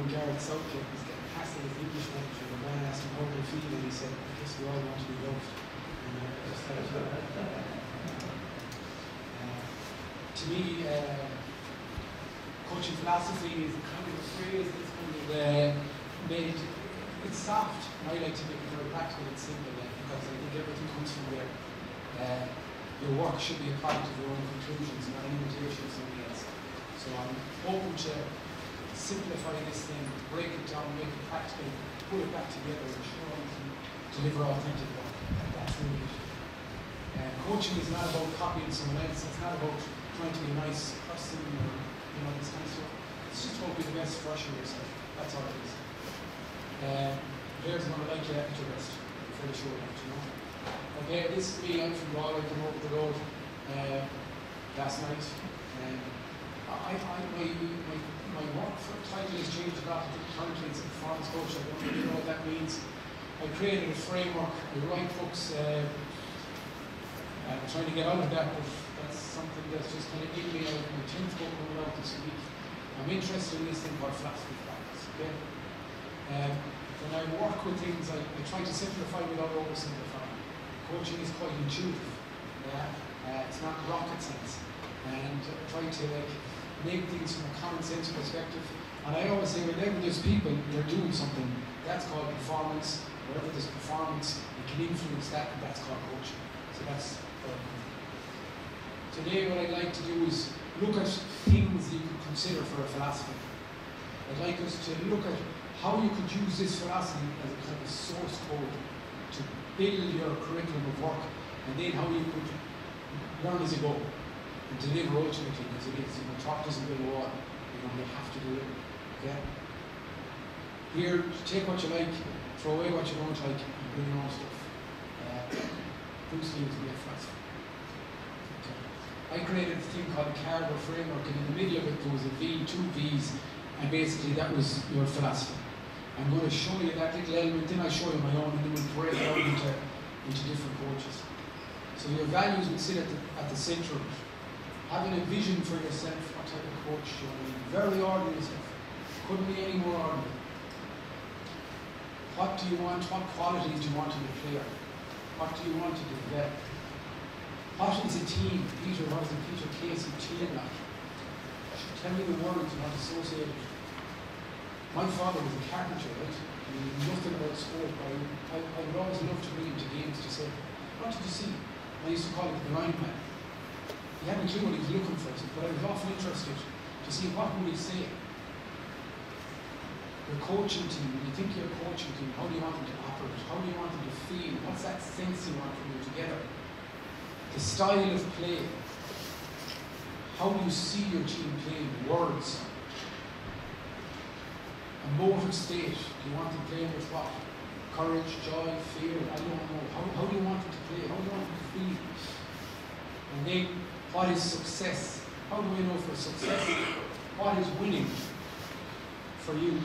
Garrett Southgate was getting past his English manager, and the man asked him how they feel, and he said, I guess we all want to be loved. And I just thought, to me, coaching philosophy is a kind of a phrase that's kind of made, it's soft, and I like to make it very practical and simple, because I think everything comes from there. Your work should be a product of your own conclusions, not an imitation of somebody else. So I'm open to simplify this thing, break it down, make it practical, put it back together, and show how you can deliver authentic work. That's really it. Coaching is not about copying someone else. It's not about trying to be a nice person or this kind of stuff. It's just about being the best version of yourself. That's all it is. Players are going to like you at your best. I'm fairly sure of that, Okay, this is me. I'm from Galway. I came over the road last night. My work title has changed a lot. Currently it's a performance coach. I don't really know what that means. I created a framework. I write books. I'm trying to get out of that, but that's something that's just kind of in me. My 10th book coming out this week. I'm interested in this thing called philosophy practice. Okay? When I work with things, I try to simplify without oversimplifying. Coaching is quite intuitive. It's not rocket science. And try to make things from a common sense perspective. And I always say, whenever there's people, they're doing something, that's called performance. Wherever there's performance, it can influence that, and that's called coaching. So that's today what I'd like to do is look at things you could consider for a philosophy. I'd like us to look at how you could use this philosophy as a kind of source code to build your curriculum of work, and then how you could learn as you go and deliver ultimately, because it is, talk doesn't build a wall, you have to do it. Okay? Here, take what you like, throw away what you don't like, and bring your own stuff. Bruce Lee was a great philosopher. Okay. I created a thing called a Carver framework, and in the middle of it there was a V, two V's, and basically that was your philosophy. I'm going to show you that little element, then I'll show you my own, and then we'll break it out into different coaches. So your values would sit at the center of it. Having a vision for yourself, what type of coach do you want to be? Very ordinary stuff. Couldn't be any more ordinary. What do you want? What qualities do you want in a player? What do you want to develop? What is a team? Peter, what is a Peter Casey team like? Tell me the words you want associated. My father was a carpenter, right? And he knew nothing about sport, but I would always love to bring him to games to say, what did you see? I used to call it the blind man. He hadn't a clue what he was looking for, but I was often interested to see what would he say. Your coaching team, when you think you're a coaching team, how do you want them to operate? How do you want them to feel? What's that sense you want from you together? The style of play. How do you see your team playing? Words. A motive state. Do you want them playing with what? Courage, joy, fear? I don't know. How do you want them to play? How do you want them to feel? And then, what is success? How do we know for success? What is winning for you?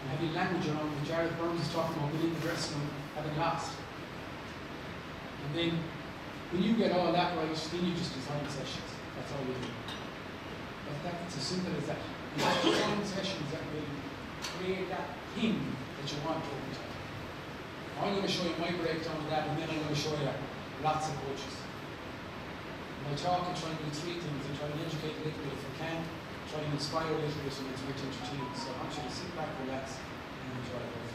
And having language around it. Jared Burns is talking about winning the dressing room, having lost. And then, when you get all that right, then you just design sessions. That's all we do. It's as simple as that. You have design sessions that will create that thing that you want over time. I'm going to show you my breakdown of that, and then I'm going to show you lots of coaches. In my talk, I try and do three things. I try and educate a little bit if I can, try and inspire a little bit, and I try to entertain. So I want you to sit back, relax, and enjoy it.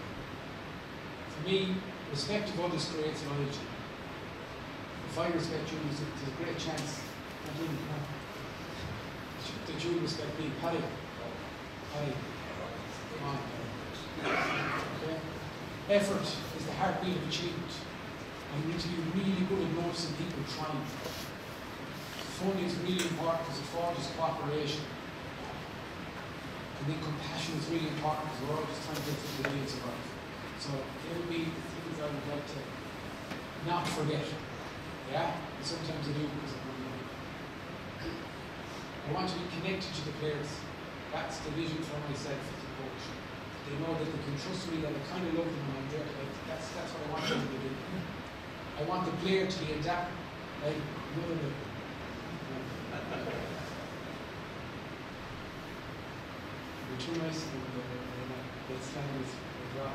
For me, respect of others creates loyalty. If I respect you, there's a great chance that you respect me. Paddy. Come on. Okay? Effort is the heartbeat of achievement. And you need to be really good at noticing people trying. Fun is really important because it forges cooperation. And then compassion is really important because we're all just trying to get to the needs of life. So it would be the things I would like to not forget. Yeah? And sometimes I do because I'm not. I want to be connected to the players. That's the vision for myself as a coach. They know that they can trust me, that I kind of love them and I'm there. That's what I want them to do. I want the player to be adaptable. Like, none of them. You're too nice to them, let's stand this drop.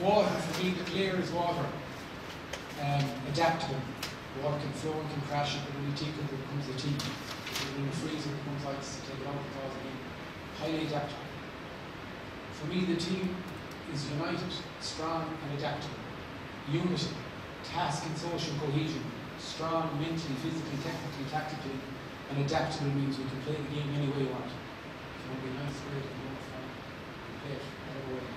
Water, for me, the clear is water. Adaptable. Water can flow and can crash it, but when you take it, it becomes a tea. When you freeze it, it becomes ice. Take it out, it thaws again. Highly adaptable. For me, the team is united, strong, and adaptable. Unity, task and social cohesion. Strong mentally, physically, technically, tactically, and adaptable means we can play the game any way we want. If you want to be nice, great, if you want to fine, play it whatever way.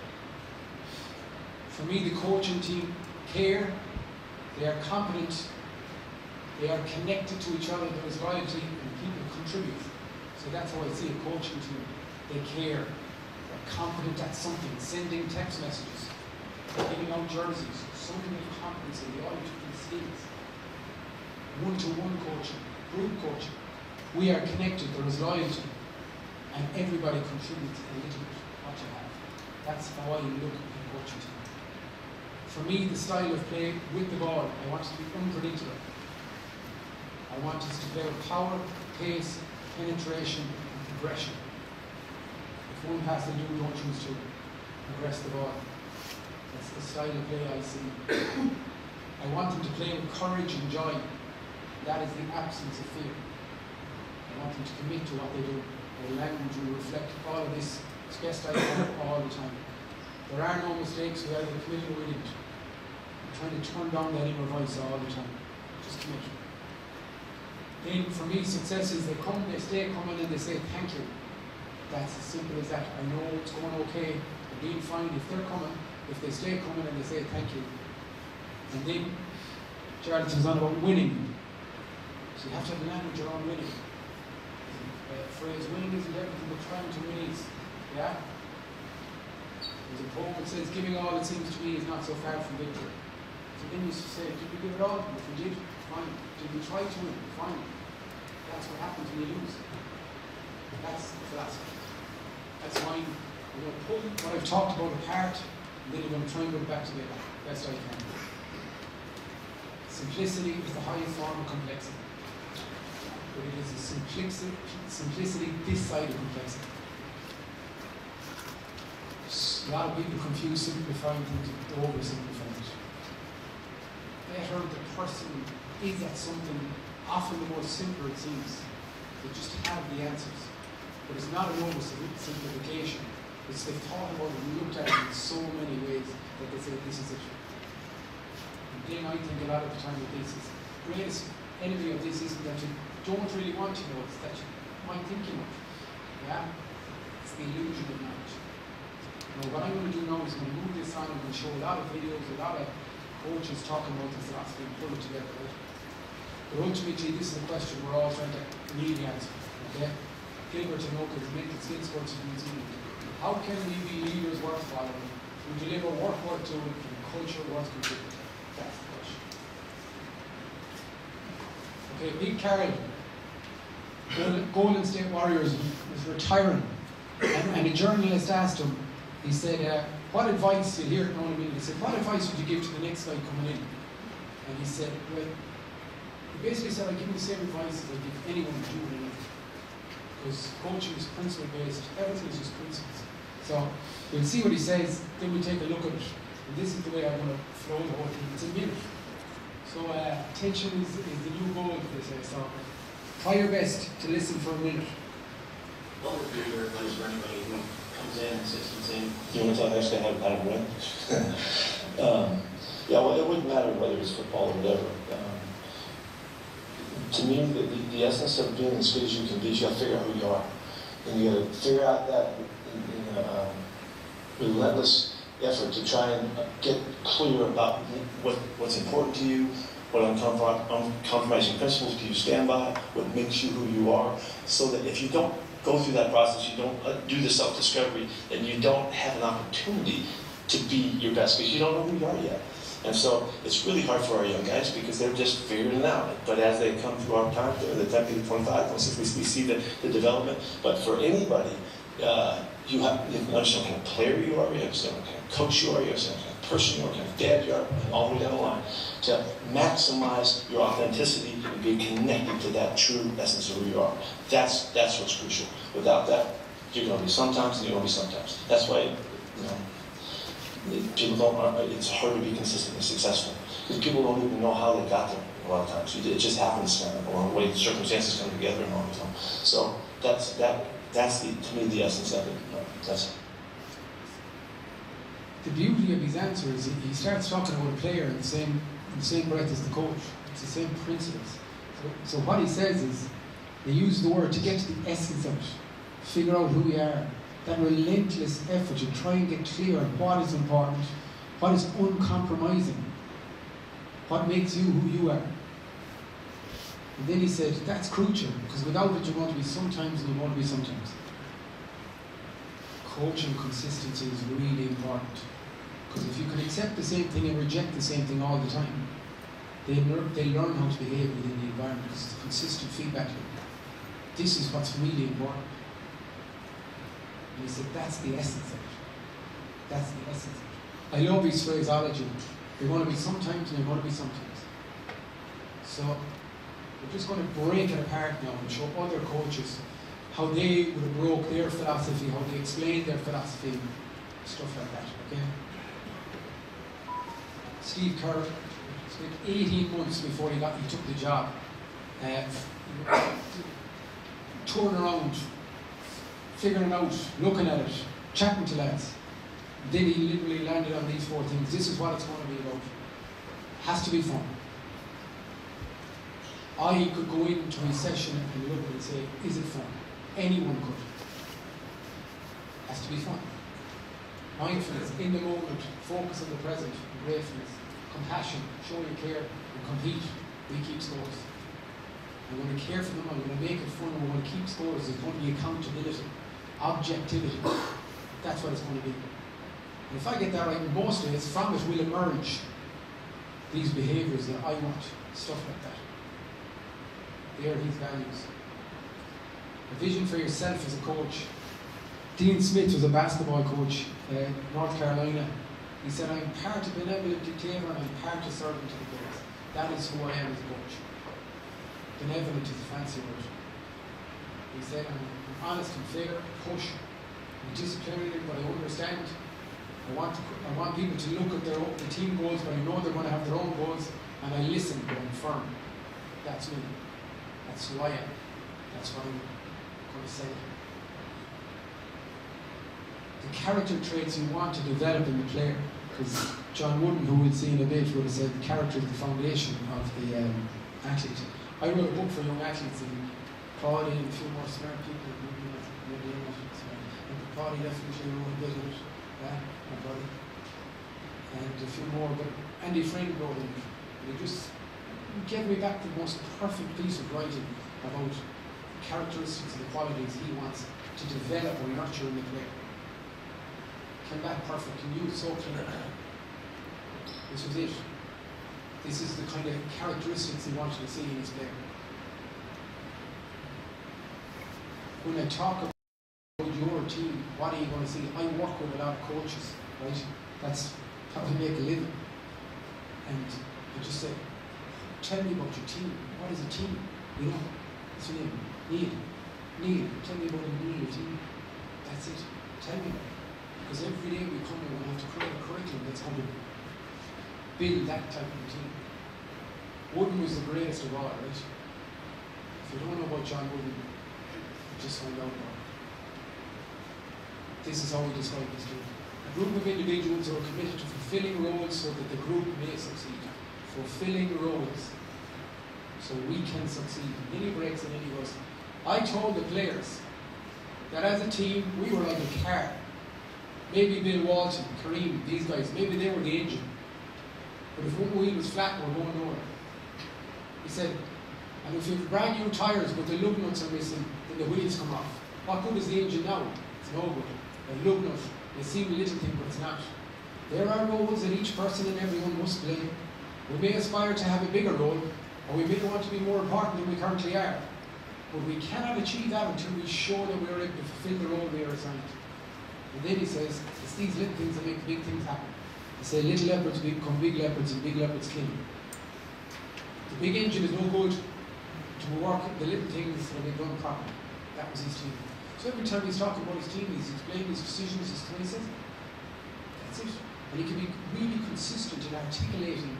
For me, the coaching team care, they are competent, they are connected to each other, there is loyalty, and people contribute. So that's how I see a coaching team. They care, they're competent at something, sending text messages, giving out jerseys, something of competency, they all have different skills. One-to-one coaching, group coaching. We are connected, there is loyalty, and everybody contributes a little bit what you have. That's how I look at a coaching team. For me, the style of play with the ball, I want it to be unpredictable. I want us to play with power, pace, penetration, and progression. If one has to do, don't choose to progress the ball. That's the style of play I see. I want them to play with courage and joy. That is the absence of fear. I want them to commit to what they do. Their language will reflect all of this. It's best I can all the time. There are no mistakes. We either committed or we didn't. I'm trying to turn down that inner voice all the time. Just commit. Then for me, success is they come, they stay coming, and they say thank you. That's as simple as that. I know it's going okay. I'm being fine if they're coming. If they stay coming and they say thank you. And then Charlton's on about winning. So you have to have the language around winning. Phrase winning isn't everything, but trying to win is. Yeah? There's a poem that says, giving all it seems to be is not so far from victory. So then you say, did we give it all? If we did, fine. Did we try to win? Fine. That's what happens when you lose. That's the philosophy. That's mine. I'm going to pull what I've talked about apart, and then I'm going to try and put it back together best I can. Simplicity is the highest form of complexity. But it is a simplicity this side of complexity. A lot of people confuse simplifying things with oversimplifying it. Better the person is at something, often the more simpler it seems. They just have the answers. But it's not an oversimplification. It's they've thought about it and looked at it in so many ways that they say this is it. And then I think a lot of the time that this is the greatest enemy of this isn't that you don't really want to know, it's that you might think you know. Yeah? It's the illusion of knowledge. Now what I'm going to do now is I'm going to move this on and show a lot of videos, a lot of coaches talking about this philosophy and pull it together. Right? But ultimately this is a question we're all trying to really answer. Okay? Gilbert and Oak's mental skills course in New Zealand. How can we be leaders worth following? We deliver work worth doing and culture worth contributing. That's the question. Okay, Pete Carroll, Golden State Warriors, was retiring, and a journalist asked him, he said, what advice, you'll hear it now in a minute, he said, what advice would you give to the next guy coming in? And he said, well, he basically said, I give you the same advice as I give anyone doing anything. Because coaching is principle based, everything is just principles. So we'll see what he says, then we'll take a look at it. And this is the way I'm going to flow the whole thing. It's a minute. So attention is the new goal, they say. So try your best to listen for a minute. What would be your advice for anybody who comes in and sits and saying, you want to tell next how to win? Yeah, well, it wouldn't matter whether it's football or whatever. To me, the essence of being as good as you can be is you got to figure out who you are. And you got to figure out that in a relentless effort to try and get clear about what's important to you, what uncompromising principles do you stand by, what makes you who you are, so that if you don't go through that process, you don't do the self-discovery, then you don't have an opportunity to be your best, because you don't know who you are yet. And so it's really hard for our young guys because they're just figuring it out. But as they come through our time, the 10 to 25, we see the development. But for anybody, you have to understand what kind of player you are, you have to understand what kind of coach you are, you have to understand what kind of person you are, what kind of dad you are, all the way down the line. To maximize your authenticity and be connected to that true essence of who you are. That's what's crucial. Without that, You're going to be sometimes, and you're going to be sometimes. That's why, people don't. It's hard to be consistently successful because people don't even know how they got there. A lot of times, it just happens along the way. Circumstances come together and all the time. So that's to me the essence of it. That's it. The beauty of his answer is he starts talking about a player in the same breath as the coach. It's the same principles. So what he says is, they use the word to get to the essence of it, figure out who we are, that relentless effort to try and get clear on what is important, what is uncompromising, what makes you who you are. And then he said, that's crucial, because without it you want to be sometimes and you want to be sometimes. Coaching consistency is really important. Because if you can accept the same thing and reject the same thing all the time, they learn how to behave within the environment because it's a consistent feedback loop. This is what's really important. And he said, that's the essence of it. That's the essence of it. I love his phraseology. They want to be sometimes and they want to be sometimes. So we're just going to break it apart now and show other coaches how they would have broke their philosophy, how they explained their philosophy, stuff like that, okay? Steve Kerr spent 18 months before he took the job. Touring around, figuring out, looking at it, chatting to lads. Then he literally landed on these 4 things. This is what it's going to be about. Has to be fun. I could go into a session and look and say, is it fun? Anyone could. Has to be fun. Mindfulness, in the moment, focus on the present, gratefulness, compassion, show you care, and compete. We keep scores. I'm going to care for them, I'm going to make it fun, we're going to keep scores. There's going to be accountability, objectivity. That's what it's going to be. And if I get that right, in most days, from it will emerge these behaviours that I want, stuff like that. They are his values. A vision for yourself as a coach. Dean Smith was a basketball coach in North Carolina. He said, I'm part of benevolent dictator and I'm part of servant to the players. That is who I am as a coach. Benevolent is a fancy word. He said, I'm honest and fair, push, I'm disciplinary, but I understand. I want people to look at the team goals, but I know they're going to have their own goals, and I listen, but I'm firm. That's me. That's who I am. That's what I'm going to say. The character traits you want to develop in the player, because John Wooden, who we'll see in a bit, would have said the character is the foundation of the athlete. I wrote a book for young athletes and brought in a few more smart people, maybe not smart, and Paddy definitely wrote a bit of it, my buddy, and a few more, but Andy Friend wrote it. He just gave me back the most perfect piece of writing about the characteristics and the qualities he wants to develop or nurture in the player. Came back perfect, and you so clear. This was it. This is the kind of characteristics he wanted to see in his player. When I talk about your team, what are you going to see? I work with a lot of coaches, right? That's how we make a living. And I just say, tell me about your team. What is a team? You know, it's your name. Need. Tell me about a need, a team. That's it. Tell me about it. Because every day we come here, we have to create a curriculum that's going to build that type of team. Wooden was the greatest of all, right? If you don't know about John Wooden, just find out about it. This is how we describe his team. A group of individuals who are committed to fulfilling roles so that the group may succeed. Fulfilling roles so we can succeed. And then he breaks and then he goes, I told the players that as a team, we were like a car. Maybe Bill Walton, Kareem, these guys, maybe they were the engine. But if one wheel was flat, we're going nowhere. He said, and if you have brand new tyres but the lug nuts are missing, then the wheels come off. What good is the engine now? It's no good. The lug nut, they seem a little thing, but it's not. There are roles that each person and everyone must play. We may aspire to have a bigger role, or we may want to be more important than we currently are. But we cannot achieve that until we show that we are able to fulfill the role we are assigned. And then he says, it's these little things that make big things happen. They say little leopards become big leopards and big leopards kill. The big engine is no good to work the little things when they're done properly. That was his team. So So every time he's talking about his team, he's explaining his decisions, his choices. That's it. And he can be really consistent in articulating,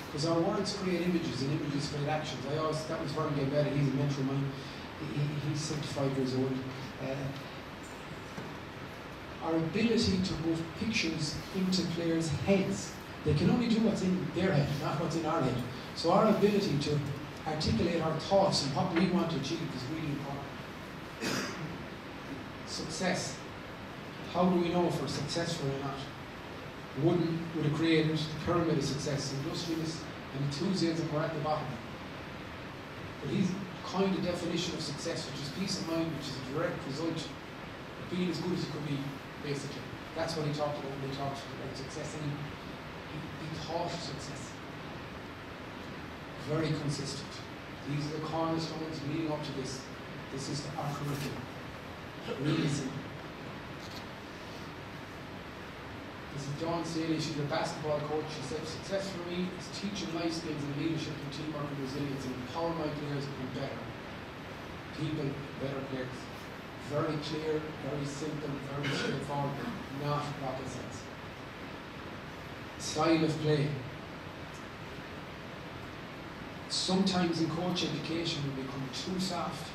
because our words create images and images create actions. That was Vern Gambetta, he's a mentor of mine. He's 75 years old. Our ability to move pictures into players' heads. They can only do what's in their head, not what's in our head. So our ability to articulate our thoughts and what we want to achieve is really important. Success. How do we know if we're successful or not? Wooden would have created the pyramid of success. Industrialists and enthusiasm were at the bottom. But his kind of definition of success, which is peace of mind, which is a direct result of being as good as you could be, basically. That's what he talked about when he talked about success. And he thought of success. Very consistent. These are the cornerstones leading up to this. This is our curriculum. Really simple. This is Dawn Staley. She's a basketball coach. She said, success for me is teaching life skills and leadership and teamwork and resilience and empower my players to be better. People, better players. Very clear, very simple, very straightforward, not rocket science. Style of play. Sometimes in coach education we become too soft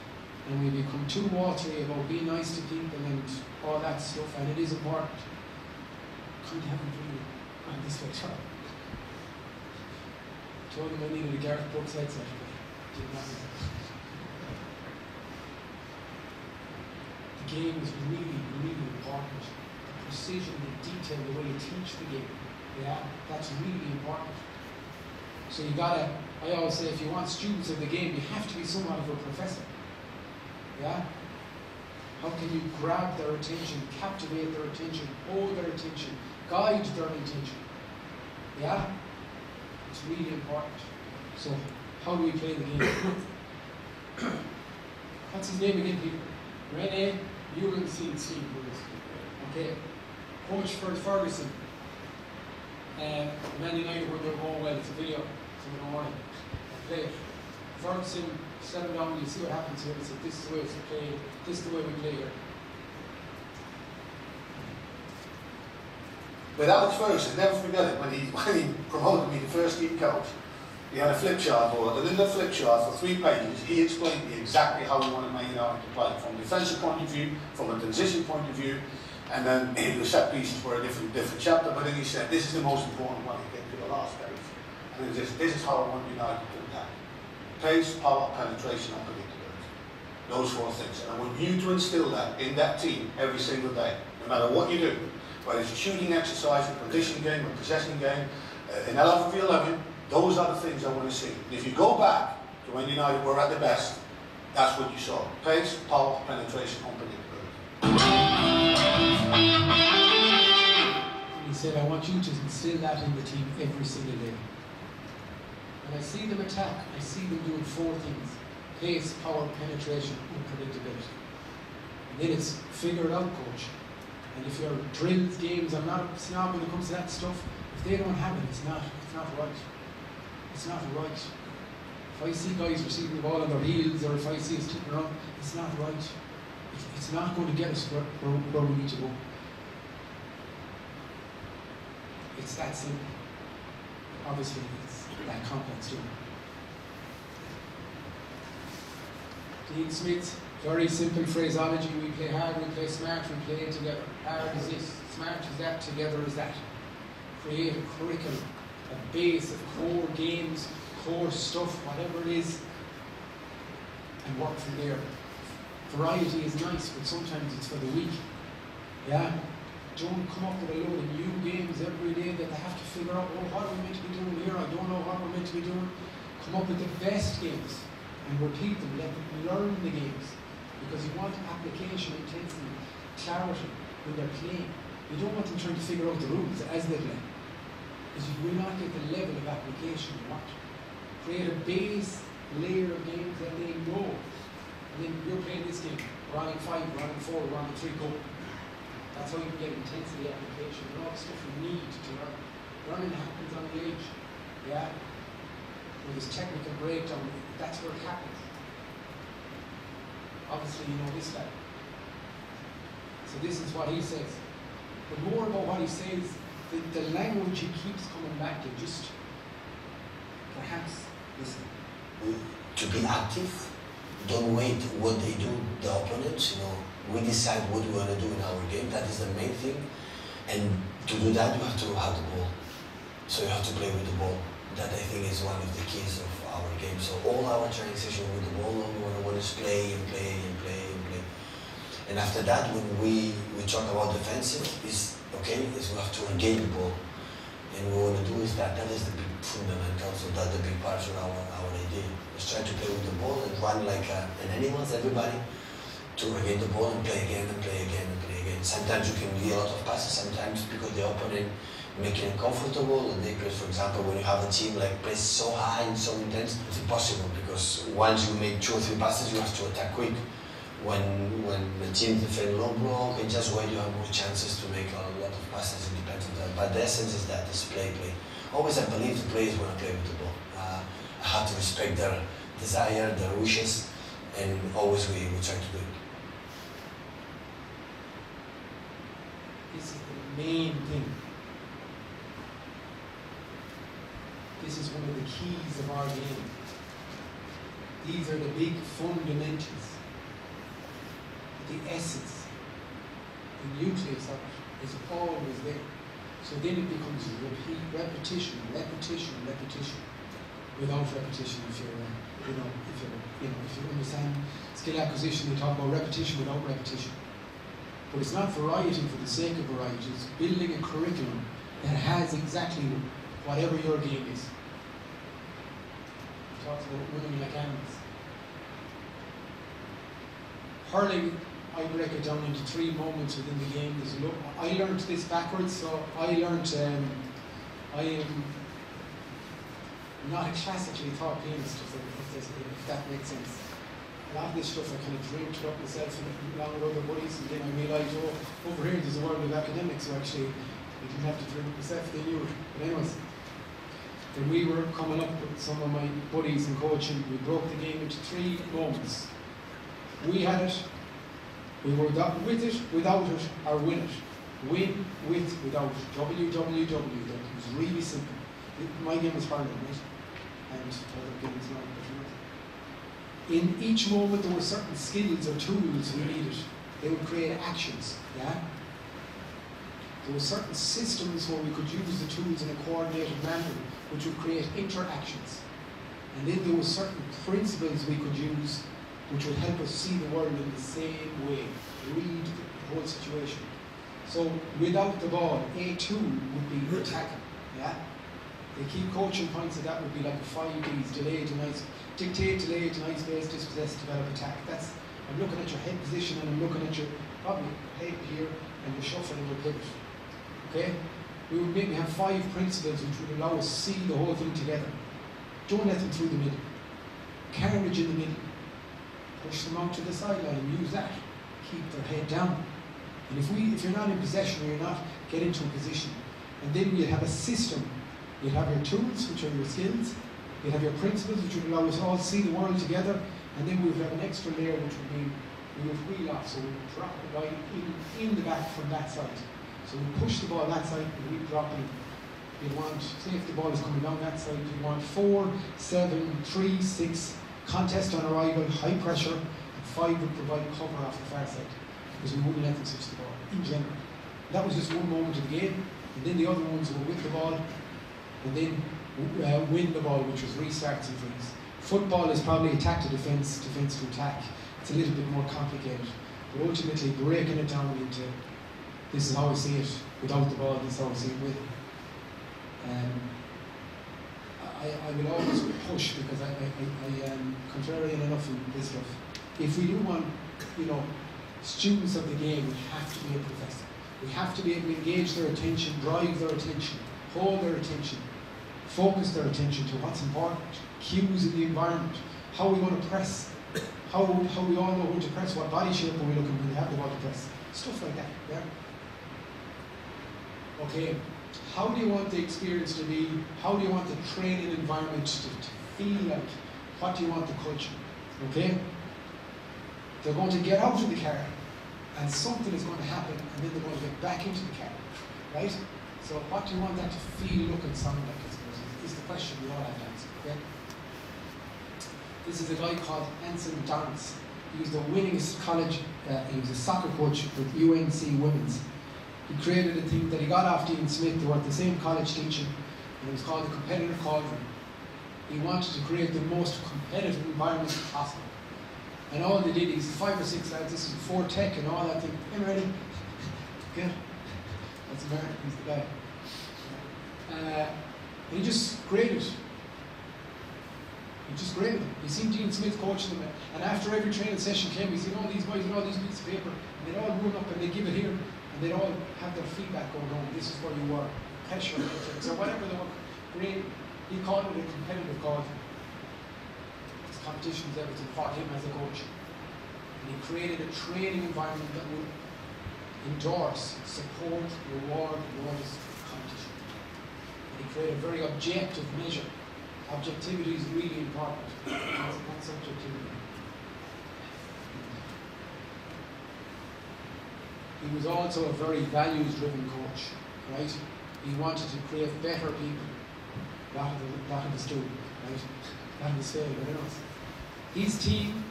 and we become too watery about being nice to people and all that stuff, and it is important. Can't have it really on this way, sorry. Told him I needed a Gareth Brooks headset, but did not. The game is really, really important. The precision, the detail, the way you teach the game. Yeah, that's really important. So you gotta, I always say, if you want students of the game, you have to be somewhat of a professor. Yeah? How can you grab their attention, captivate their attention, hold their attention, guide their attention? Yeah? It's really important. So, how do we play the game? What's his name again, people? Rene Eulenstein. Okay. Coach Ferguson. Man United when they're going well. It's a video. Tomorrow morning. Play it. Ferguson, set him down, you see what happens here. He said, this is the way it's played, this is the way we play here. But Alex Ferguson, never forget it, when he promoted me to first team coach, he had a flip chart board, and in the flip chart for 3 pages, he explained to me exactly how he wanted Man United to play, from a defensive point of view, from a transition point of view, and then the set pieces were a different chapter, but then he said, this is the most important one, he came to the last page. And he says, this is how I want United to attack. Pace, power, penetration, and predictability. Those 4 things. And I want you to instill that in that team every single day, no matter what you do. Whether it's a shooting exercise, a conditioning game, a possession game, an 11v11, those are the things I want to see. And if you go back to when United were at their best, that's what you saw. Pace, power, penetration, and predictability. He said, I want you to instill that in the team every single day. When I see them attack, I see them doing 4 things. Pace, power, penetration, and predictability. And then it's figure it out, coach. And if your drills, games, I'm not a snob when it comes to that stuff, if they don't have it, it's not right. It's not right. If I see guys receiving the ball on their heels, or if I see us tipping around, it's not right. It's not going to get us where we need to go. It's that simple. Obviously, it's that complex too. Dean Smith, very simple phraseology. We play hard, we play smart, we play together. Hard is this, smart is that, together is that. Create a curriculum, a base of core games, core stuff, whatever it is, and work from there. Variety is nice, but sometimes it's for the weak. Yeah? Don't come up with a load of new games every day that they have to figure out, oh, what are we meant to be doing here? I don't know what we're meant to be doing. Come up with the best games and repeat them. Let them learn the games. Because you want application, intensity, clarity when they're playing. You don't want them trying to figure out the rules as they play. Because you will not get the level of application you want. Create a base layer of games that they know. And then you're playing this game. We're on in 5, we're on in 4, we're on in 3, go. That's how you can get intensity application and all the stuff you need to learn. Learning happens on the edge. Yeah? When there's technical breakdown, that's where it happens. Obviously, you know this guy. So this is what he says. But more about what he says, the language he keeps coming back to, just perhaps listen. To be active, don't wait what they do, the opponents, we decide what we want to do in our game, that is the main thing. And to do that, you have to have the ball. So you have to play with the ball. That I think is one of the keys of our game. So all our training session with the ball, we want to play and play and play and play. And after that, when we talk about defensive, is we have to regain the ball. And what we want to do is that is the big fundamental, so that's the big part of our idea. Let's try to play with the ball and run like an animals, everybody, to regain the ball and play again and play again and play again. Sometimes you can do a lot of passes, sometimes because the opponent making it comfortable, and they play, for example, when you have a team like plays so high and so intense, it's impossible because once you make 2 or 3 passes, you have to attack quick. When the team defend low block and just wait, you have more chances to make a lot of passes. It depends on that. But the essence is that is play. Always I believe the players want to play with the ball. I have to respect their desire, their wishes, and always we try to do it. This is the main thing. This is one of the keys of our game. These are the big fundamentals. The essence, the nucleus of it is always there. So then it becomes repetition, without repetition. If you understand skill acquisition, they talk about repetition without repetition. But it's not variety for the sake of variety. It's building a curriculum that has exactly whatever your game is. It talks about winning like animals. Hurling, I break it down into 3 moments within the game. I learned this backwards, so I learned, I am not a classically taught pianist, if that makes sense. A lot of this stuff I kind of dreamed it up myself and along with other buddies, and then I realised, over here there's a world of academics, so actually I didn't have to dream it myself, they knew it. But anyways, when we were coming up with some of my buddies and coaching, we broke the game into 3 moments. We had it, we were with it, without it, or win it. Win, with, without. WWW. That was really simple. My game was hurling, right? And other games not. In each moment there were certain skills or tools we needed. They would create actions, yeah? There were certain systems where we could use the tools in a coordinated manner, which would create interactions. And then there were certain principles we could use which would help us see the world in the same way, read the whole situation. So without the ball, A2 would be attacking, yeah? They keep coaching points of that would be like a 5 Ds, delay, deny, dictate, delay, deny space, dispossess, develop, attack. I'm looking at your head position and I'm looking at your probably head here and your shuffle and your pivot. Okay? We would maybe have 5 principles which would allow us to see the whole thing together. Don't let them through the middle. Carriage in the middle. Push them out to the sideline and use that. Keep their head down. And if you're not in possession or you're not, get into a position. And then we'll have a system. You'll have your tools, which are your skills. You'll have your principles, which will allow us all to see the world together. And then we'll have an extra layer, which would be, we would wheel off. So we'll drop it right in the back from that side. So we push the ball that side, and we drop it. You'd want, say if the ball is coming down that side, you'd want 4, 7, 3, 6, contest on arrival, high pressure, and 5 would provide cover off the far side, because we wouldn't let them switch the ball, in general. That was just one moment of the game, and then the other ones were with the ball, and then win the ball, which was restarts and things. Football is probably attack to defence, defence to attack. It's a little bit more complicated, but ultimately breaking it down into, this is how I see it without the ball, this is how I see it with it. I will always push, because I am contrarian enough in this stuff. If we do want, students of the game, we have to be a professor. We have to be able to engage their attention, drive their attention, hold their attention, focus their attention to what's important, cues in the environment, how we want to press, how we all know when to press, what body shape are we looking when we have the ball to press, stuff like that, yeah? Okay. How do you want the experience to be? How do you want the training environment to feel like? What do you want the culture? Okay? They're going to get out of the car. and something is going to happen, and then they're going to get back into the car, right? So what do you want that to feel, look, and sound like, I suppose, is the question we all have to answer, okay? This is a guy called Anson Dorrance. He was the winningest college, he was a soccer coach with UNC Women's. He created a thing that he got off Dean Smith. They were at the same college teaching, and it was called the Competitive Cauldron. He wanted to create the most competitive environment possible. And all they did is 5 or 6 lads, this is before tech and all that thing. Hey, ready? Good. That's American, he's the guy. And he just graded. He just graded them. He seen Dean Smith coaching them, and after every training session came, he seen all these boys and all these pieces of paper, and they'd all run up and they'd give it here, and they'd all have their feedback going on. This is where you were, pressure, so whatever they were grading. He called it a competitive cauldron. His competitions, everything, for him as a coach. And he created a training environment that would endorse, support, reward this competition. And he created a very objective measure. Objectivity is really important. Not subjectivity. He was also a very values-driven coach, right? He wanted to create better people, not of the stool, right? Not of the scale, but else. His team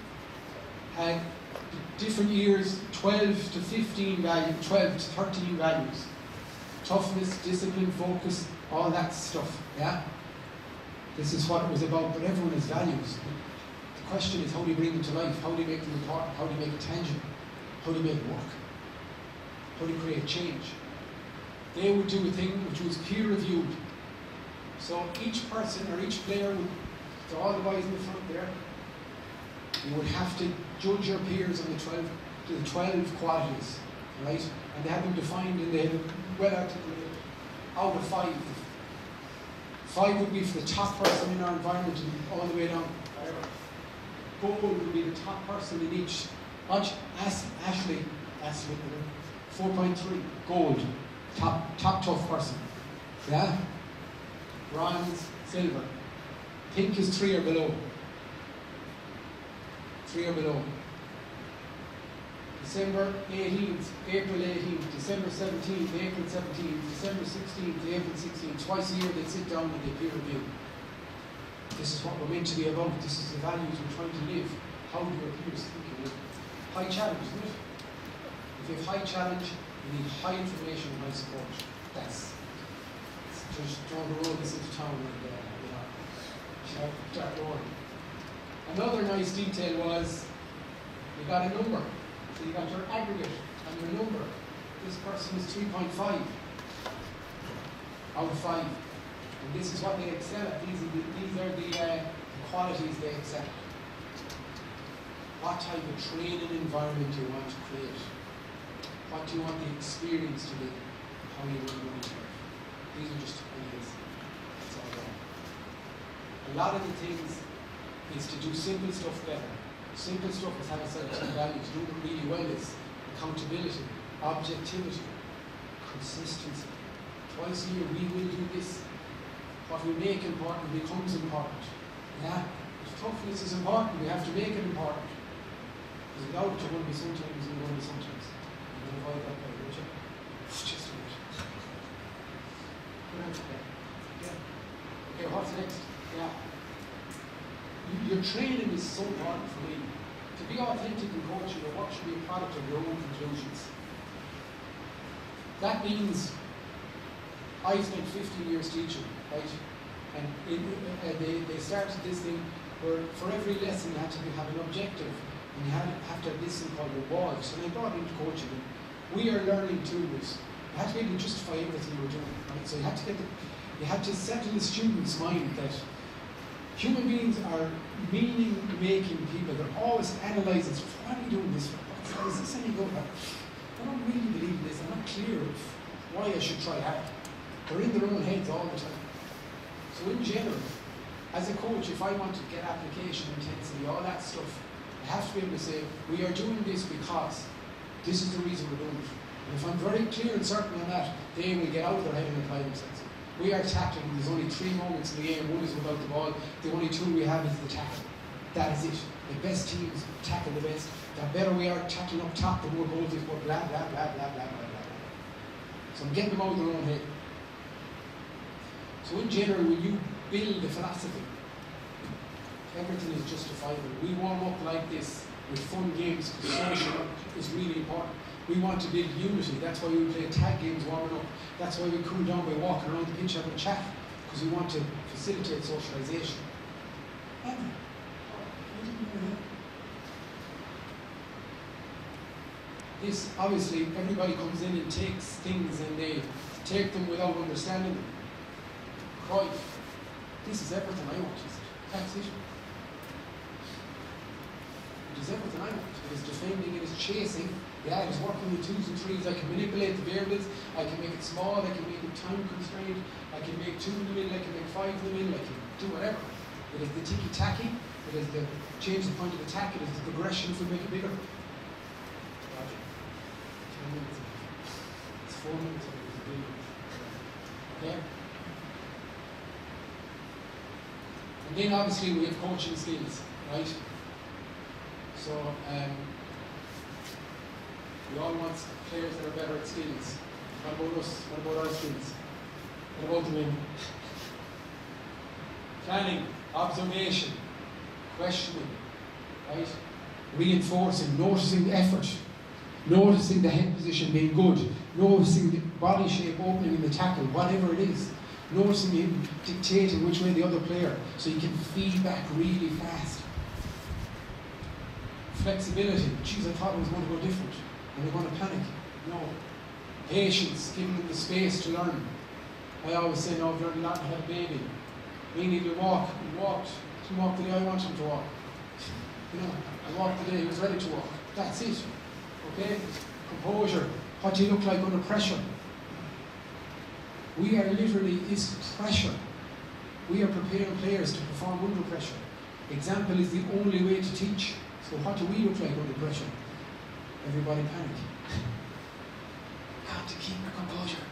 had different years, 12 to 15 values, 12 to 13 values. Toughness, discipline, focus, all that stuff, yeah? This is what it was about, but everyone has values. The question is, how do you bring them to life? How do you make them important? How do you make it tangible? How do you make it work? How do you create change? They would do a thing which was peer reviewed. So each person or each player would, so all the boys in the front there, you would have to judge your peers on the 12 qualities, right? And they had them defined and they had well articulated out of 5. 5 would be for the top person in our environment and all the way down. Gold would be the top person in each. Ashley, 4.3, gold, top tough person. Yeah? Bronze, silver. Pink is 3 or below. 3 or below. December 18th, April 18th, December 17th, April 17th, December 16th, April 16th. Twice a year they sit down and they peer review. This is what we're meant to be about. This is the values we're trying to live. How do your peers think you live? High challenge, isn't it? If you have high challenge, you need high information and high support. That's just don't roll this into town and start roaring. Another nice detail was you got a number. So you got your aggregate and your number. This person is 3.5 out of 5. And this is what they excel at. These are the qualities they excel at. What type of training environment do you want to create? What do you want the experience to be? How you want to do it? These are just ideas. That's all there. A lot of the things is to do simple stuff better. Simple stuff is having certain values. Doing it really well is accountability, objectivity, consistency. Twice a year we will do this. What we make important becomes important. Yeah? If toughness is important, we have to make it important. Because without it, you're going to be sometimes and you're going to be sometimes. You're going to avoid that way, don't you? Just do it. Yeah. Okay, what's next? Yeah. Your training is so important for me. To be authentic in coaching, your work should be a product of your own conclusions. That means I spent 15 years teaching, right? And they started this thing where for every lesson you had to have an objective, and you have to have this thing called rewards. And I brought it into coaching. We are learning tools. You had to be able to justify everything you were doing, right? So you had to set in the student's mind that human beings are meaning-making people. They're always analysing, why are you doing this for? Is this any good? I don't really believe in this. I'm not clear of why I should try hard. They're in their own heads all the time. So in general, as a coach, if I want to get application intensity, all that stuff, I have to be able to say, we are doing this because this is the reason we're doing it. And if I'm very clear and certain on that, they will get out of their head and apply themselves. We are tackling. There's only 3 moments in the game. 1 is without the ball. The only tool we have is the tackle. That is it. The best teams tackle the best. the better we are tackling up top, the more goals we score, blah, blah, blah, blah, blah, blah, blah. So I'm getting them out of their own head. So in general, when you build a philosophy, everything is justifiable. We warm up like this with fun games because social is really important. We want to build unity. That's why we play tag games warming up. That's why we cool down by walking around the pitch having a chat, because we want to facilitate socialisation. This, obviously, everybody comes in and takes things and they take them without understanding them. Christ, this is everything I want, is it? That's it. It is everything I want. It is defending, it is chasing. Yeah, it is working with 2s and 3s. I can manipulate the variables. I can make it small. I can make it time constrained. I can make 2 in the middle. I can make 5 in the middle. I can do whatever. It is the ticky-tacky. It is the change the point of attack. It is the progression if we make it bigger. Roger. 10 minutes. It's 4 minutes. Okay? And then obviously we have coaching skills, right? So, we all want players that are better at skills. What about us? What about our skills? What about the women? Planning, observation, questioning, right? Reinforcing, noticing the effort, noticing the head position being good, noticing the body shape opening in the tackle, whatever it is. Noticing him dictating which way the other player, so you can feed back really fast. Flexibility. Geez, I thought it was going to go different. And they're going to panic. No. Patience, giving them the space to learn. I always say, no, I've learned a lot to have a baby. Meaning to walk. He walked. He walked the day I wanted him to walk. You know, I walked the day he was ready to walk. That's it. Okay? Composure. What do you look like under pressure? We are literally, it's pressure. We are preparing players to perform under pressure. Example is the only way to teach. So what do we look like under pressure? Everybody panic. Got to keep your composure.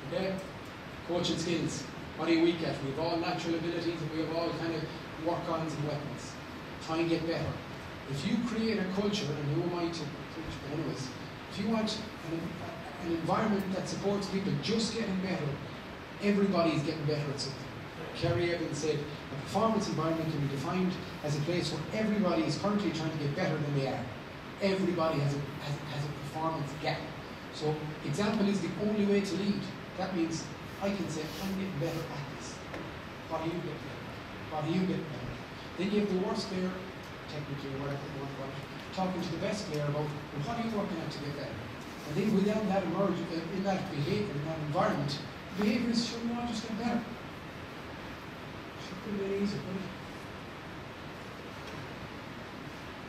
Okay? Coaching skills. What are you weak at? We have all natural abilities and we have all kind of work-ons and weapons. Try and get better. If you create a culture, and who am I to teach, but anyways, if you want an environment that supports people just getting better, everybody is getting better at something. Kerry Evans said, a performance environment can be defined as a place where everybody is currently trying to get better than they are. Everybody has a performance gap. So example is the only way to lead. That means I can say, I'm getting better at this. What are you getting better at? What are you getting better at? Then you have the worst player, technically, or whatever you want to call it, talking to the best player about, well, what are you working at to get better? And then within that emerge, in that behavior, in that environment, behavior is sure, no, just get better. Should be very easy, right?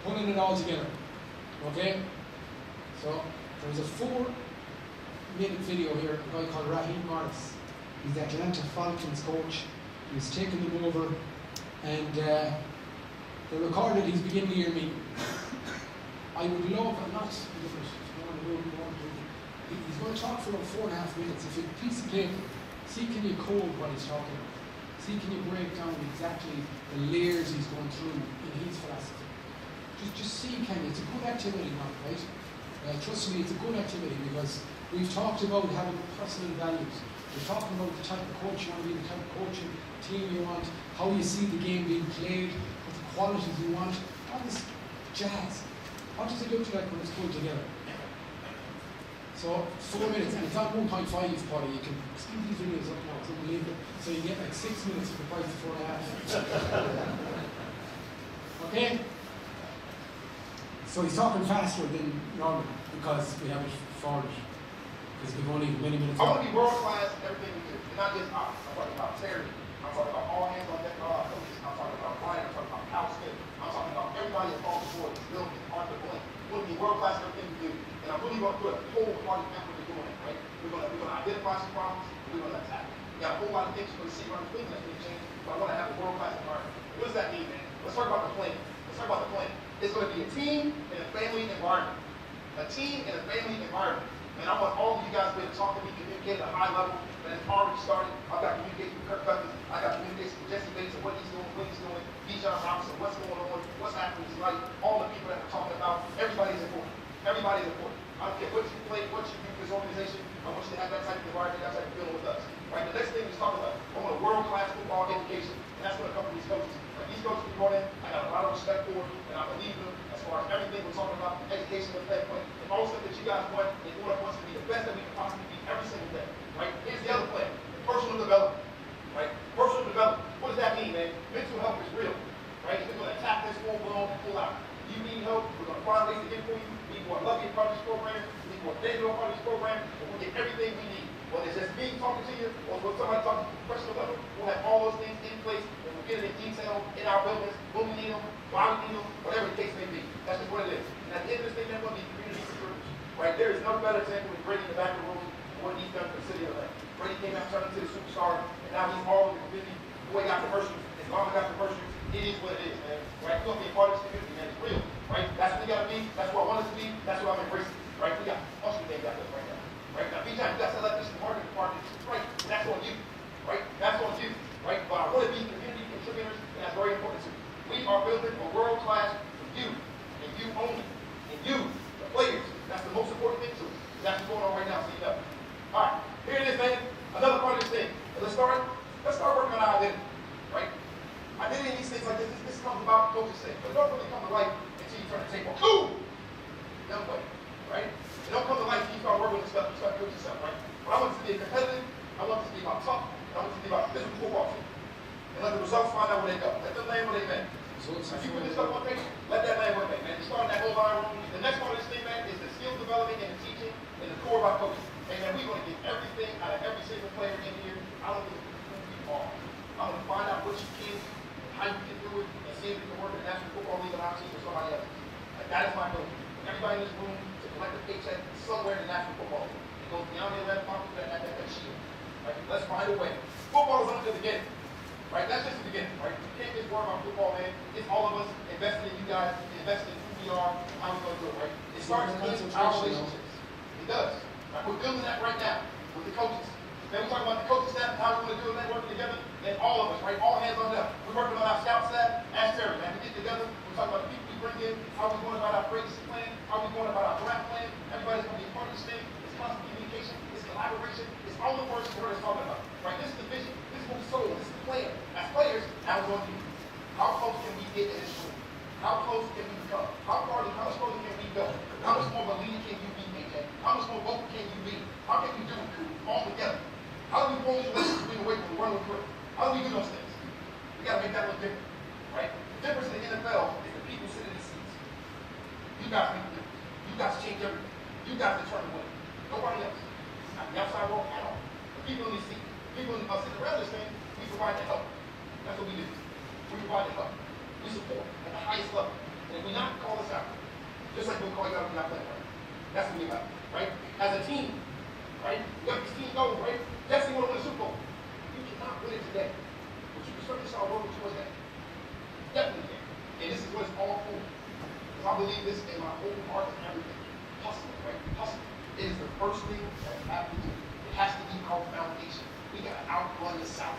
Pulling it all together. Okay? So there's a 4-minute video here, a guy called Raheem Morris. He's the Atlanta Falcons coach. He's taken them over, and they recorded his beginning of the year meeting. I would love, I'm not he's going to talk for about 4.5 minutes. If you have a piece of paper, see can you code what he's talking about. See can you break down exactly the layers he's going through in his philosophy. Just see can you. It's a good activity now, right? Trust me, it's a good activity because we've talked about having personal values. We're talking about the type of coach you want to be, the type of coaching team you want, how you see the game being played, what the qualities you want, all this jazz. What does it look like when it's pulled together? So 4 minutes, and it's on 1.5 party. You can speed these videos up now, it's unbelievable. So you get like 6 minutes for the price of 4.5. Okay? So he's talking faster than normal because we have it forward. Because we've only many minutes. I want to be world class in everything we do. And not just us. I'm talking about Terry. I'm talking about all hands on deck, all our coaches. I'm talking about Brian. I'm talking about Cal Smith. I'm talking about everybody across the board. It's building on the point. We want to be world class in everything we do. And I'm really going to put a whole hearted effort into doing it, right? We're going to identify some problems, and we're going to attack. We got a whole lot of things we're going to see around the league that's going to change, but I want to have a world class environment. What does that mean, man? Let's talk about the plan. Let's talk about the plan. It's going to be a team and a family environment. A team and a family environment. And I want all of you guys to be able to talk to me, communicate at a high level, and it's already started. I've got communication with Kirk Cousins, I got communication with Jesse Bates and what he's doing, Bijan Robinson, what's going on, what's happening in his life, all the people that we're talking about, everybody's important. Everybody's important. I don't care what you play, what you do for this organization, I want you to have that type of environment, that type of feeling with us. Right? The next thing we talk about, I want a world-class football education, and that's going to come from these coaches. Like these coaches we brought in, I got a lot of respect for them, and I believe them as far as everything we're talking about, education and standpoint, and all stuff that you guys want in order for us to be the best that we can possibly be every single day. Right? Here's the other plan, personal development. Right? Personal development. What does that mean, man? Mental health is real. Right? We're going to attack this full blown and pull out. You need help, we're going to find ways to get for you. We need more loving part of this program, we need more digital part of this program, and we'll get everything we need. Whether it's just me talking to you, or with somebody talking to you professional level, we'll have all those things in place, and we'll get it in detail in our buildings, when we need them, why we need them, whatever the case may be. That's just what it is. And at the end of this thing, that's going to be community service. Right? There is no better example than Brady in the back of the room and what he's done for the city of Atlanta. Brady came out, turned into the superstar, and now he's all over the community. Boy got commercials, his mama got commercials. It is what it is, man. Right? We're going to be a part of this community, man. It's real. Right? That's what we got to be. That's what I want us to be. That's what I'm embracing. Right? We got awesome things out there right now. Right? Now, Bijan, you got to let this marketing department. Right? That's on you. Right? That's on you. Right? But I want to be community contributors, and that's very important too. We are building a world class for you, and you only. And you, the players. That's the most important thing too. That's what's going on right now, so you know. All right. Here it is, man. Another part of this thing. Let's start working on our identity. Right? Identity in these things like this comes about coaches say, but it don't really come to life until you turn the table. Cool! Young way, right? It don't come to life until you start working with stuff, you start doing yourself, right? But I want this to be competitive, I want this to be about tough, and I want this to be about physical football team. And let the results find out where they go. Let them land where they land. So if you put this stuff on paper, let that land where they land. You start in that whole line room. The next part of this thing, man, is the skill development and the teaching and the core of our coaching. And man, we're going to get everything out of every single player in here. I don't give a who you are. I'm going to find out what you can, how you can do it, and see if we can work in the National Football League on our team or somebody else. Like, that is my goal. Everybody in this room to collect a paycheck somewhere in the National Football League. It goes beyond the 11 conference that shield. Right? Let's find a way. Football is only the beginning. Right? That's just the beginning. Right? You can't just worry about football, man. It's all of us investing in you guys, investing in who we are, and how we're going to do it. Right? It starts in our relationships. It does. Right? We're building that right now with the coaches. Then we talk about the coaching staff and how we're going to do it, man, working together, and all of us, right? All hands on deck. We're working on our scout staff as Terry, man. We get together, we talk about the people we bring in, how we're going about our pregnancy plan, how we're going about our draft plan. Everybody's going to be a part of this thing. It's constant communication, it's collaboration, it's all the words the word is talking about. Right? This is the vision, this is what we sold, this is the plan. As players, now we're going to do. How close can we get in this room? How close can we become? How much further can we go? How much more of a leader can you be, AJ? How much more vocal can you be? How can we do it all together? How do we form these relationships between the weight and the run with grip? How do we do those things? We got to make that look different, right? The difference in the NFL is the people sitting in the seats. You guys make the difference. You guys change everything. You guys determine what. Nobody else. Not the outside world at all. The people in these seats, people sitting around this thing, we provide the help. That's what we do. We provide the help. We support at the highest level. And if we not, call us out. Just like we'll call you out if you're not playing right. That's what we about, right? As a team, right? We got this team going, right? Jesse want to win the Super Bowl. You cannot win it today. But you can certainly start working towards that. Definitely can. And this is what it's all for. Because I believe this in my whole heart and everything. Hustle, right? Hustle. It is the first thing that we have to do. It has to be our foundation. We got to outrun the South.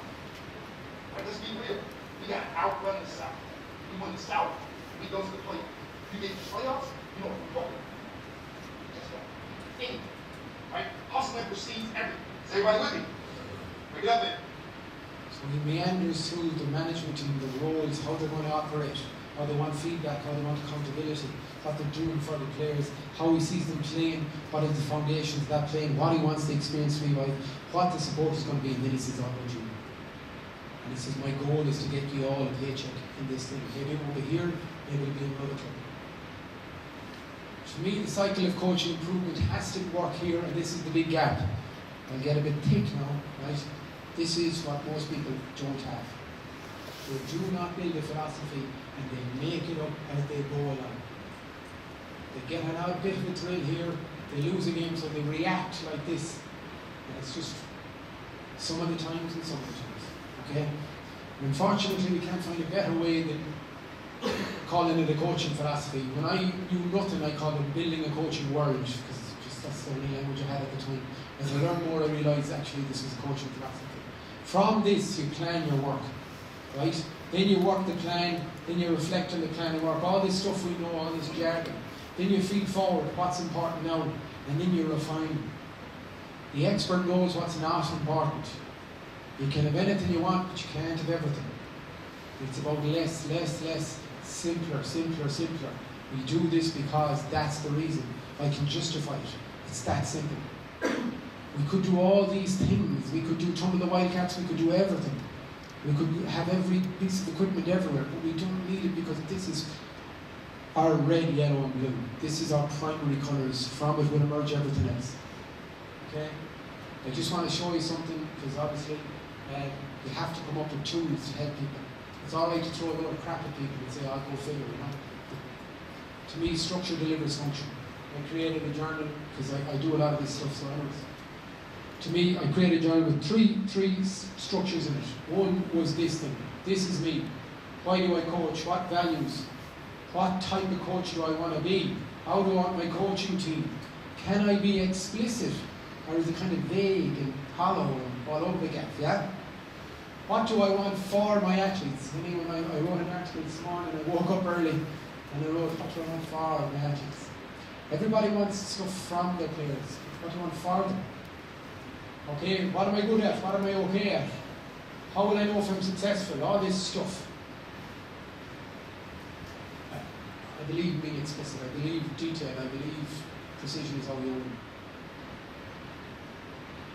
Right? Let's be real. We got to outrun the South. We win the South. We go to the playoffs. You get the playoffs, you know what we're talking about. Guess what? Anything. Right? Hustling precedes everything. Is everybody with me? Bring it up there. So he meanders through the management team, the roles, how they're going to operate, how they want feedback, how they want accountability, what they're doing for the players, how he sees them playing, what is the foundations of that playing, what he wants the experience to be like, what the support is going to be, and then he says, "All about you." And he says, "My goal is to get you all a paycheck in this thing. Maybe it won't be here, maybe it'll be in another club." To me, the cycle of coaching improvement has to work here, and this is the big gap. I'll get a bit thick now, right? This is what most people don't have. They do not build a philosophy, and they make it up as they go along. They get an odd bit of a drill here, they lose a game, so they react like this. And it's just some of the times and some of the times, okay? And unfortunately, we can't find a better way than calling it a coaching philosophy. When I knew nothing, I called it building a coaching world, because it's just That's the only language I had at the time. As I learned more, I realised actually this was a coaching philosophy. From this, you plan your work, right? Then you work the plan, then you reflect on the plan of work, all this stuff we know, all this jargon. Then you feed forward what's important now, and then you refine. The expert knows what's not important. You can have anything you want, but you can't have everything. It's about less, simpler. We do this because that's the reason. I can justify it. It's that simple. We could do all these things. We could do Tongue of the Wildcats, we could do everything. We could have every piece of equipment everywhere, but we don't need it because this is our red, yellow and blue. This is our primary colours. From it will emerge everything else. Okay? I just want to show you something, because obviously you have to come up with tools to help people. It's alright to throw a lot of crap at people and say, I'll go figure it out. To me, structure delivers function. I created a journal, because I do a lot of this stuff, so I know. To me, I created a journal with three structures in it. One was this thing. This is me. Why do I coach? What values? What type of coach do I want to be? How do I want my coaching team? Can I be explicit? Or is it kind of vague and hollow and all over the gap, yeah? What do I want for my athletes? I mean, when I wrote an article this morning, I woke up early and I wrote, what do I want for my athletes? Everybody wants stuff from their players. What do I want for them? Okay, what am I good at? What am I okay at? How will I know if I'm successful? All this stuff. I believe being explicit. I believe detail. I believe precision is how we own.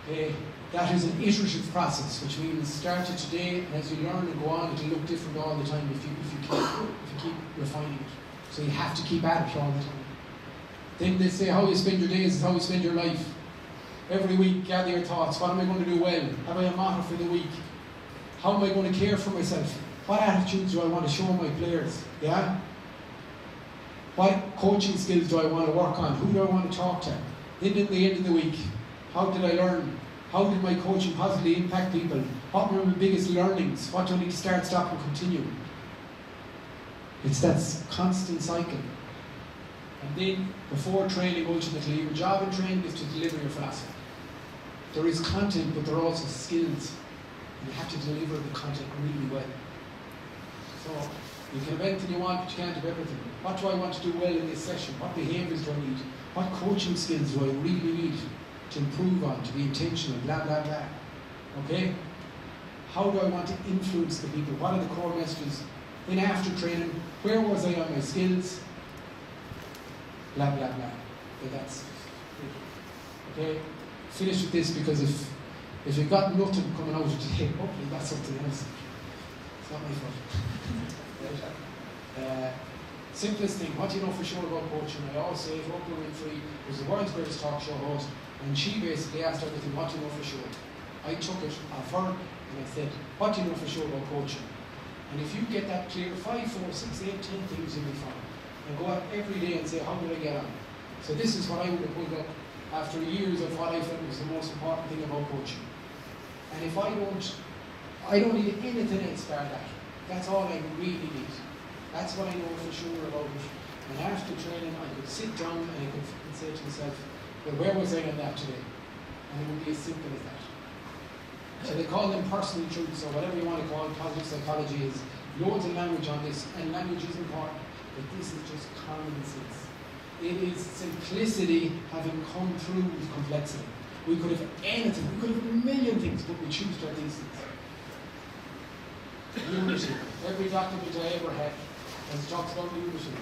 Okay, that is an iterative process, which means start it today, and as you learn and go on, it'll look different all the time if you keep refining it. So you have to keep at it all the time. Then they say how you spend your days is how you spend your life. Every week, gather your thoughts. What am I going to do well? Have I a motto for the week? How am I going to care for myself? What attitudes do I want to show my players? Yeah? What coaching skills do I want to work on? Who do I want to talk to? Then at the end of the week, how did I learn? How did my coaching positively impact people? What were my biggest learnings? What do I need to start, stop and continue? It's that constant cycle. And then, before training, ultimately, your job in training is to deliver your philosophy. There is content, but there are also skills. And you have to deliver the content really well. So, you can have anything you want, but you can't have everything. What do I want to do well in this session? What behaviours do I need? What coaching skills do I really need to improve on, to be intentional, blah, blah, blah. Okay? How do I want to influence the people? What are the core messages? Then after training, where was I on my skills? Blah, blah, blah. Okay, that's it. Okay? Finish with this, because if you've got nothing coming out of today, hopefully that's something else. It's not my fault. Simplest thing, what do you know for sure about coaching? I always say, Oprah Winfrey was the world's greatest talk show host, and she basically asked everything, what do you know for sure? I took it off her, and I said, what do you know for sure about coaching? And if you get that clear, 5, 4, 6, 8, 10 things you'll be fine. And go out every day and say, how did I get on? So this is what I would have pulled up after years of what I felt was the most important thing about coaching. And if I don't need anything else bar that. That's all I really need. That's what I know for sure about it. And after training, I could sit down and I could say to myself, well, where was I on that today? And it would be as simple as that. So they call them personal truths, or whatever you want to call it. Positive psychology is loads of language on this, and language is important. But this is just common sense. It is simplicity having come through with complexity. We could have anything, we could have a million things, but we choose to have these things. Unity. Every document I ever had has talks about unity.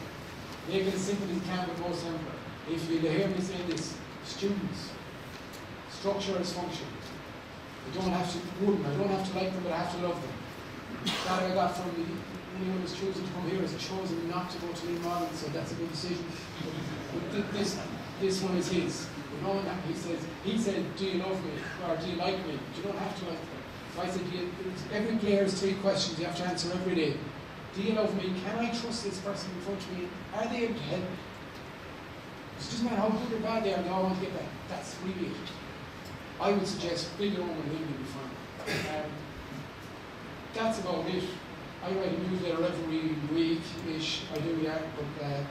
Make it as simple as you can, but most simpler. If you hear me say this, students, structure as function. I don't have to like them, but I have to love them. That I got from anyone who's chosen to come here has chosen not to go to Lee Modern, so that's a good decision. But this one is his. You know, he said, do you love me? Or do you like me? But you don't have to like them. So I said, every player has 3 questions you have to answer every day. Do you love me? Can I trust this person in front of me? Are they able to help me? It doesn't matter how good or bad they are, they all want to get back. That's really it. I would suggest build your own and will be fine. That's about it. I write a newsletter every week-ish. I do, yeah, but and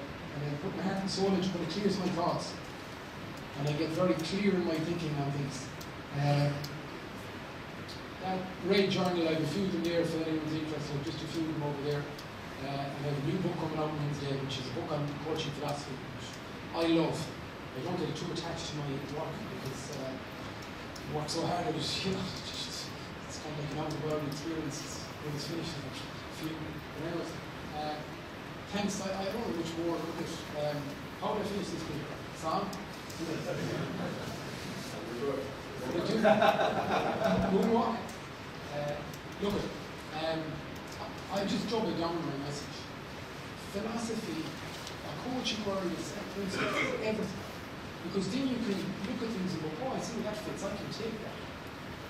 I put my heart and soul into it, but it clears my thoughts. and I get very clear in my thinking on things. That red journal, I have a few of them there if anyone's interested, just a few of them over there. And I have a new book coming out Wednesday, which is a book on coaching philosophy, which I love. I don't get too attached to my work because I work so hard at it, you know, it's kind of like an out-of-the-world experience when it's finished in a few. But anyways, thanks, I don't know which more look at. How would I finish this paper? Sam? Moonwalk? Look at I'm just jumping down on my message. Philosophy, a coaching word is everything. Because then you can look at things and go, oh, I see that fits, I can take that.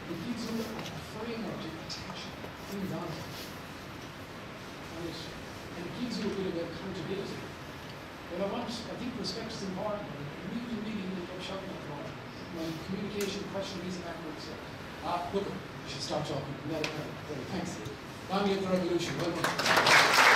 It gives you a framework to attach things on. And it gives you a bit of accountability. But I think respect is important. I really end up shouting at the moment. My communication, question, reason, backwards. Look, we should start talking. Thanks. Long live the revolution. Well done.